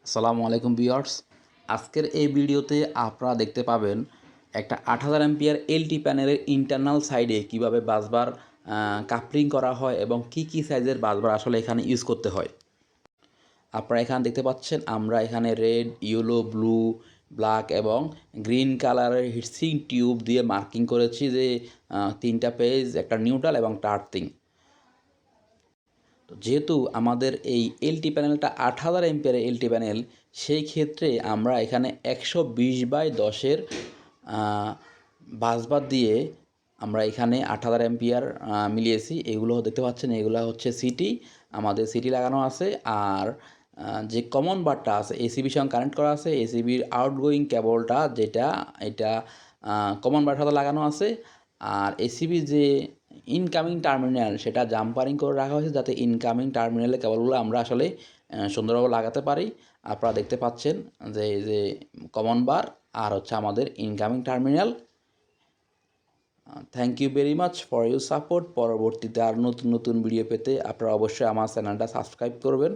আসসালামু আলাইকুম ভিউয়ার্স। আজকের এই ভিডিওতে আপনারা দেখতে পাবেন একটা 8000 এম্পিয়ার এলটি প্যানেলের ইন্টারনাল সাইডে কিভাবে বাসবার কাপলিং করা হয় এবং কি সাইজের বাসবার আসলে এখানে ইউজ করতে হয়। আপনারা এখানে দেখতে পাচ্ছেন আমরা এখানে রেড, ইয়েলো, ব্লু, ব্ল্যাক এবং গ্রিন কালারের হিটসিং টিউব দিয়ে মার্কিং করেছি যে 3টা পেজ, একটা নিউট্রাল এবং একটা আর্থিং। তো যেহেতু আমাদের এই এলটি প্যানেলটা 8000 এমপিয়ারের এলটি প্যানেল, সেই ক্ষেত্রে আমরা এখানে 120/10-এর বাসবার দিয়ে আমরা এখানে 8000 এমপিয়ার মিলিয়েছি। এগুলো দেখতে পাচ্ছেন, এগুলো হচ্ছে সিটি, আমাদের সিটি লাগানো আছে। আর যে কমন বারটা আছে এসিবির সঙ্গে কানেক্ট করা আছে, এসিবির আউটগোয়িং কেবলটা যেটা, এটা কমন বারের সাথে লাগানো আছে। আর এসিবি যে ইনকামিং টার্মিনাল সেটা জাম্পারিং করে রাখা হয়েছে যাতে ইনকামিং টার্মিনালে কেবলগুলো আমরা আসলে সুন্দরভাবে লাগাতে পারি। আপনারা দেখতে পাচ্ছেন যে এই যে কমন বার আর হচ্ছে আমাদের incoming terminal. Thank you very much for your support. পরবর্তীতে আর নতুন নতুন ভিডিও পেতে আপনারা অবশ্যই আমার চ্যানেলটা সাবস্ক্রাইব করবেন।